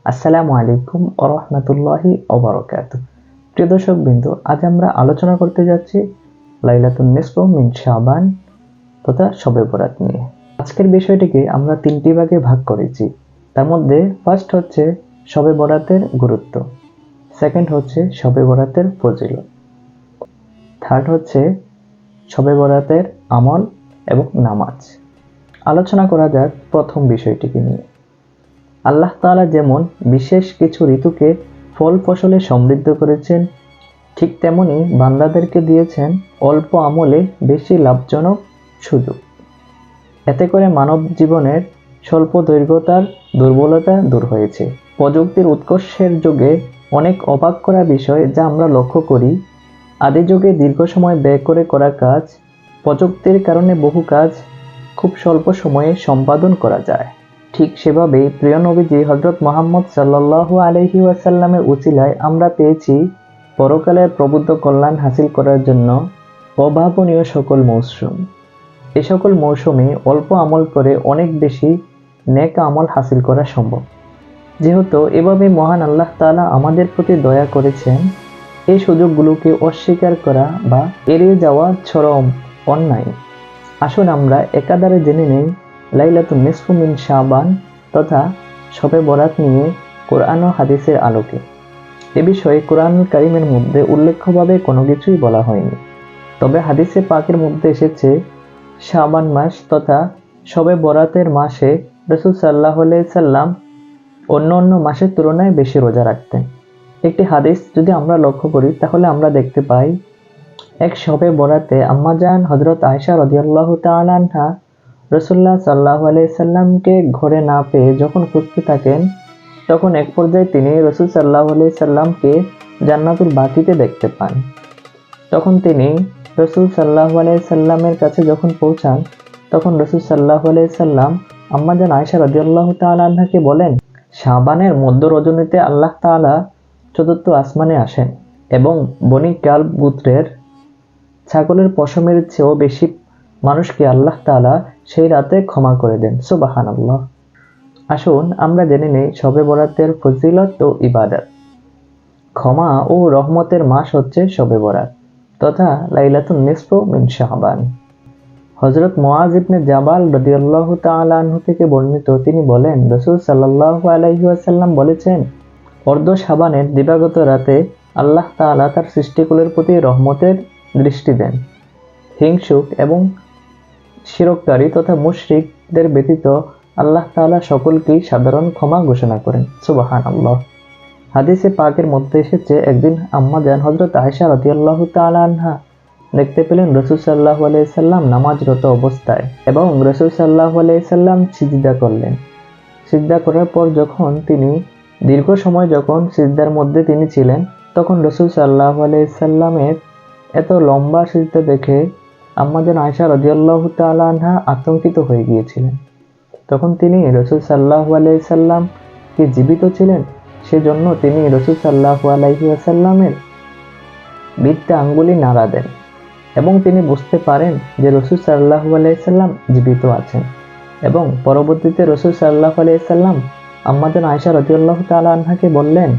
আসসালামু আলাইকুম ওয়া রাহমাতুল্লাহি ওয়া বারাকাতুহু। প্রিয় দর্শকবৃন্দ, আজ আমরা আলোচনা করতে যাচ্ছি লাইলাতুন নিসফ মিন শাবান তথা শবে বরাত নিয়ে। আজকের বিষয়টিকে আমরা তিনটি ভাগে ভাগ করেছি। তার মধ্যে ফার্স্ট হচ্ছে শবে বরাতের গুরুত্ব, সেকেন্ড হচ্ছে শবে বরাতের ফজিলত, থার্ড হচ্ছে শবে বরাতের আমল এবং নামাজ। আলোচনা করা যাক প্রথম বিষয়টিকে নিয়ে। আল্লাহ তাআলা যেমন বিশেষ কিছু ঋতুকে ফল ফসলে সমৃদ্ধ করেছেন, ঠিক তেমনি বান্দাদেরকে দিয়েছেন অল্প আমলে বেশি লাভজনক সুযোগ। এতে করে মানব জীবনের স্বল্প দৈর্ঘ্যতার দুর্বলতা দূর হয়েছে। প্রযুক্তির উৎকর্ষের যুগে অনেক অবাক করা বিষয় যা আমরা লক্ষ্য করি। আদি যুগে দীর্ঘ সময় ব্যয় করে করা কাজ প্রযুক্তির কারণে বহু কাজ খুব স্বল্প সময়ে সম্পাদন করা যায়। ঠিক সেভাবেই প্রিয় নবীজি হযরত মুহাম্মদ সাল্লাল্লাহু আলাইহি ওয়াসাল্লামের উসিলায় আমরা পেয়েছি পরকালের প্রবুদ্ধ কল্যাণ হাসিল করার জন্য অভাবনীয় সকল মৌসুম। এ সকল মৌসুমে অল্প আমল করে অনেক বেশি নেক আমল হাসিল করা সম্ভব। যেহেতু এভাবে মহান আল্লাহ তাআলা আমাদের প্রতি দয়া করেছেন, এই সুযোগগুলোকে অস্বীকার করা বা এড়িয়ে যাওয়া চরম অন্যায়। আসুন আমরা একাধারে জেনে নেই লাইলাতুন নিসফ মিন শাবান তথা শবে বরাত নিয়ে কোরআন ও হাদিসের আলোকে। এ বিষয়ে কোরআনুল কারীমের মধ্যে উল্লেখ্যভাবে কোনো কিছুই বলা হয়নি, তবে হাদিসে পাকের মধ্যে এসেছে শাবান মাস তথা শবে বরাতের মাসে রাসূল সাল্লাল্লাহু আলাইহি সাল্লাম অন্য মাসের তুলনায় বেশি রোজা রাখতেন। একটি হাদিস যদি আমরা লক্ষ্য করি তাহলে আমরা দেখতে পাই, এক শবে বরাতে আম্মাজান হযরত আয়েশা রাদিয়াল্লাহু তাআলা আনহা রাসূলুল্লাহ সাল্লাল্লাহু আলাইহি সাল্লামকে ঘরে না পেয়ে যখন খুঁজতে থাকেন, তখন এক পর্যায়ে তিনি রাসূল সাল্লাল্লাহু আলাইহি সাল্লামকে জান্নাতুল বাকিতে দেখতে পান। তখন তিনি রাসূল সাল্লাল্লাহু আলাইহি সাল্লামের কাছে যখন পৌঁছান, তখন রাসূল সাল্লাল্লাহু আলাইহি সাল্লাম আম্মাজান আয়েশা রাদিয়াল্লাহু তাআলা আনহাকে বলেন, শাবানের মধ্য রজনীতে আল্লাহ তাআলা চতুর্থ আসমানে আসেন এবং বনি কালব গোত্রের ছাগলের পশমের চেয়েও বেশি মানুষকে আল্লাহ তাআলা সেই রাতে ক্ষমা করে দেন। সুবহানাল্লাহ। আসুন আমরা জেনে নেই শবে বরাতের ফজিলত ও ইবাদত। ক্ষমা ও রহমতের মাস হচ্ছে শবে বরাত তথা লাইলাতুন নিসফ মিন শাবান। হযরত মুআয ইবনে জাবাল রাদিয়াল্লাহু তাআলা আনহু থেকে বর্ণিত, তিনি বলেন, রাসূল সাল্লাল্লাহু আলাইহি ওয়াসাল্লাম বলেছেন, অর্ধ শাবানের দিবাগত রাতে আল্লাহ তাআলা তার সৃষ্টিকুলের প্রতি রহমতের দৃষ্টি দেন। হিংসুক এবং শিরককারী তথা মুশরিকদের ব্যতীত আল্লাহ তাআলা সকলকেই সাধারণ ক্ষমা ঘোষণা করেন। সুবহানাল্লাহ। হাদিসে পাকের মধ্যে এসেছে, একদিন আম্মাজান হযরত আয়েশা রাদিয়াল্লাহু তাআলা আনহা দেখতে পেলেন রাসূল সাল্লাল্লাহু আলাইহি সাল্লাম নামাজরত অবস্থায় এবং রাসূল সাল্লাল্লাহু আলাইহি সাল্লাম সিজদা করলেন। সিজদা করার পর যখন তিনি দীর্ঘ সময় যখন সিজদার মধ্যে তিনি ছিলেন, তখন রাসূল সাল্লাল্লাহু আলাইহি সাল্লামের এত লম্বা সিজদা দেখে আম্মাজান আয়েশা রাদিয়াল্লাহু তাআলা আনহা আতঙ্কিত হয়ে গিয়েছিলেন। তখন তিনি রাসূল সাল্লাল্লাহু আলাইহি সাল্লাম কি জীবিত ছিলেন সেজন্য তিনি রাসূল সাল্লাল্লাহু আলাইহি ওয়াসাল্লামের বৃদ্ধ আঙ্গুলি নাড়া দেন এবং তিনি বুঝতে পারেন যে রাসূল সাল্লাল্লাহু আলাইহি সাল্লাম জীবিত আছেন। এবং পরবর্তীতে রাসূল সাল্লাল্লাহু আলাইহি সাল্লাম আম্মাজান আয়েশা রাদিয়াল্লাহু তাআলা আনহাকে বললেন,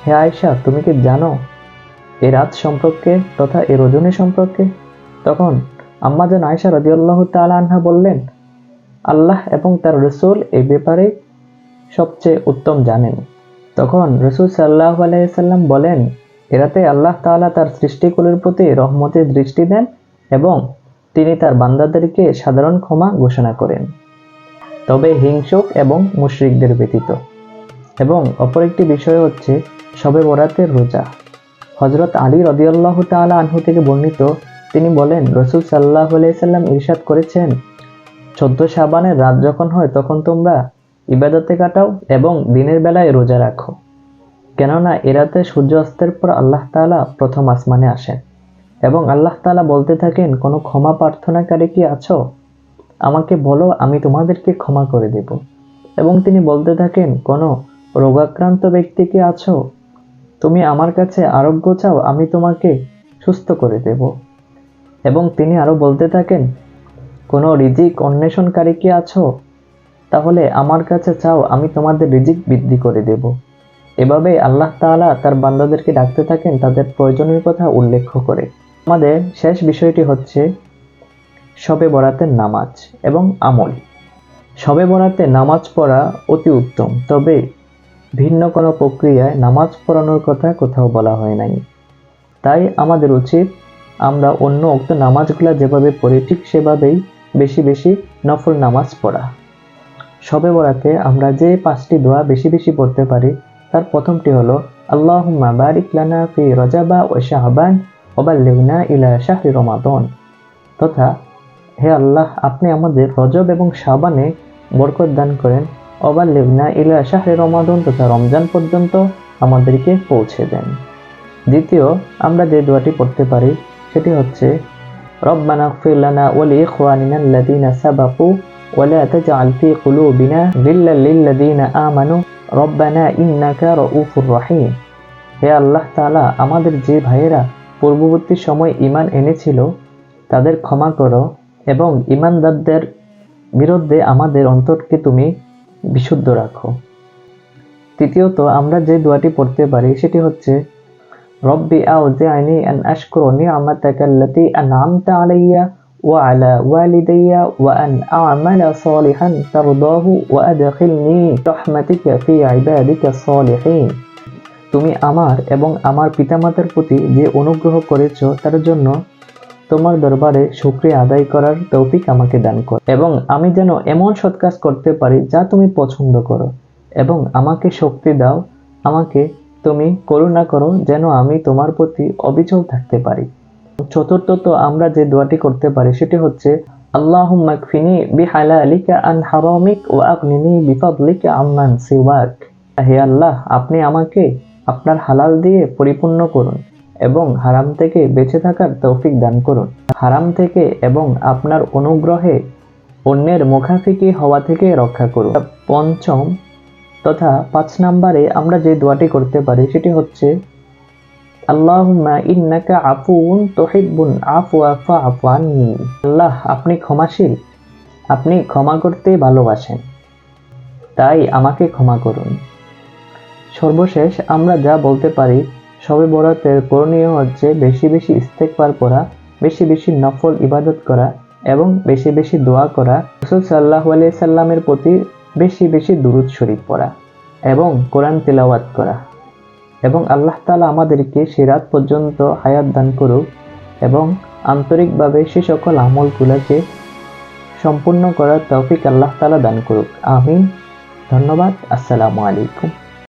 হে আয়েশা, তুমি কি জানো এই রাত সম্পর্কে তথা এই রজনী সম্পর্কে? তখন আম্মাজান আয়েশা রাদিয়াল্লাহু তাআলা আনহা বললেন, আল্লাহ এবং তার রাসূল এই ব্যাপারে সবচেয়ে উত্তম জানেন। তখন রাসূল সাল্লাল্লাহু আলাইহি সাল্লাম বলেন, এরাতে আল্লাহ তাআলা তার সৃষ্টিকুলের প্রতি রহমতের দৃষ্টি দেন এবং তিনি তার বান্দাদেরকে সাধারণ ক্ষমা ঘোষণা করেন, তবে হিংসুক এবং মুশরিকদের ব্যতীত। এবং অপর একটি বিষয় হচ্ছে শবে বরাতের রোজা। হযরত আলী রাদিয়াল্লাহু তাআলা আনহু থেকে বর্ণিত, তিনি বলেন, রাসূল সাল্লাল্লাহু আলাইহি সাল্লাম ইরশাদ করেছেন, 14 শাবানের রাত যখন হয় তখন তোমরা ইবাদতে কাটাও এবং দিনের বেলায় রোজা রাখো, কেননা এ রাতে সূর্য অস্তের পর আল্লাহ তাআলা প্রথম আসমানে আসেন এবং আল্লাহ তাআলা বলতে থাকেন, কোনো ক্ষমা প্রার্থনাকারী কি আছো? আমাকে বলো, আমি তোমাদেরকে ক্ষমা করে দেব। এবং তিনি বলতে থাকেন, কোনো রোগাক্রান্ত ব্যক্তি কি আছো? তুমি আমার কাছে আরোগ্য চাও, আমি তোমাকে সুস্থ করে দেব। এবং তিনি আরো বলতে থাকেন, কোনো রিজিক অন্বেষণকারী কি আছো? তাহলে আমার কাছে চাও, আমি তোমাদের রিজিক বৃদ্ধি করে দেব। এভাবে আল্লাহ তাআলা তার বান্দাদেরকে ডাকতে থাকেন তাদের প্রয়োজনের কথা উল্লেখ করে। আমাদের শেষ বিষয়টি হচ্ছে শবে বরাতের নামাজ এবং আমল। শবে বরাতে নামাজ পড়া অতি উত্তম, তবে ভিন্ন কোনো প্রক্রিয়ায় নামাজ পড়ানোর কথা কোথাও বলা হয় নাই। তাই আমাদের উচিত আমরা অন্য উক্ত নামাজগুলো যেভাবে পড়ি ঠিক সেভাবেই বেশি বেশি নফল নামাজ পড়া। শবে বরাতে আমরা যে 5টি দোয়া বেশি বেশি পড়তে পারি তার প্রথমটি হলো আল্লাহুম্মা বারিক লানা ফি রজাবা ওয়া শাবান ওয়া বাল্লিগনা ইলা শাহরি রমাদান, তথা হে আল্লাহ, আপনি আমাদের রজব এবং শাবানে বরকত দান করেন, ওয়া বাল্লিগনা ইলা শাহরি রমাদান, তথা রমজান পর্যন্ত আমাদেরকে পৌঁছে দেন। দ্বিতীয় আমরা যে দোয়াটি পড়তে পারি সেটি হচ্ছে রব্বানা ইগফির লানা ওয়া লিইখওয়ানিনা আল্লাযীনা সাবাকু ওয়া লা তাজআল ফী কুলুবিনা গিল্লাল লিল্লাযীনা আমানু রব্বানা ইন্নাকা রাউফুর রহিম। হে আল্লাহ তাআলা, আমাদের যে ভাইয়েরা পূর্ববর্তী সময় ঈমান এনেছিল তাদের ক্ষমা করো এবং ঈমানদারদের বিরুদ্ধে আমাদের অন্তরকে তুমি বিশুদ্ধ রাখো। তৃতীয়ত আমরা যে দোয়াটি পড়তে পারি সেটি হচ্ছে রব্বি আউজি'নি আন আশকুরা নি'মাতাকা আল্লাতী আন'আমতা আলাইয়া ওয়া আলা ওয়ালিদাইয়া ওয়া আন আ'মালা সালিহান তারদাহু ওয়া আদখিলনি রাহমাতিকা ফি ইবাদিকাস সালিহিন। তুমি আমার এবং আমার পিতামাতার প্রতি যে অনুগ্রহ করেছো তার জন্য তোমার দরবারে শুকরিয়া আদায় করার তৌফিক আমাকে দান করো, এবং আমি যেন এমন সৎ কাজ করতে পারি যা তুমি পছন্দ করো, এবং আমাকে শক্তি দাও, আমাকে তুমি করুণা করো যেন আমি তোমার প্রতি অবিচল থাকতে পারি। চতুর্থত আমরা যে দোয়াটি করতে পারি সেটি হচ্ছে আল্লাহুম্মা কফিনি বিহালালিকা আন হারামিক ওয়া আগনিনি বিফাদলিকা আম্মান সিওয়াক। হে আল্লাহ, আপনি আমাকে আপনার হালাল দিয়ে পরিপূর্ণ করুন এবং হারাম থেকে বেঁচে থাকার তৌফিক দান করুন। হারাম থেকে এবং আপনার অনুগ্রহে অন্যের মুখাফিকি হওয়া থেকে রক্ষা করুন। পঞ্চম তথা 5 নম্বরে আমরা যে দোয়াটি করতে পারি সেটি হচ্ছে আল্লাহুম্মা ইন্নাকা আফুউন তুহিব্বুল আফওয়া ফা'ফু আন্নি। আল্লাহ, আপনি ক্ষমাশীল, আপনি ক্ষমা করতে ভালোবাসেন, তাই আমাকে ক্ষমা করুন। সর্বশেষ আমরা যা বলতে পারি শবে বরাতের করণীয় হচ্ছে বেশি বেশি ইস্তেগফার পড়া, বেশি বেশি নফল ইবাদত করা এবং বেশি বেশি দোয়া করা, রাসূল সাল্লাল্লাহু আলাইহি সাল্লামের প্রতি বেশি বেশি দুরূদ শরীফ পড়া এবং কোরআন তিলাওয়াত করা, এবং আল্লাহ তাআলা আমাদেরকে সিরাত পর্যন্ত হায়াত দান করুক এবং আন্তরিকভাবে সে সকল আমলগুলোকে সম্পূর্ণ করার তৌফিক আল্লাহ তাআলা দান করুক। আমিন। ধন্যবাদ। আসসালামু আলাইকুম।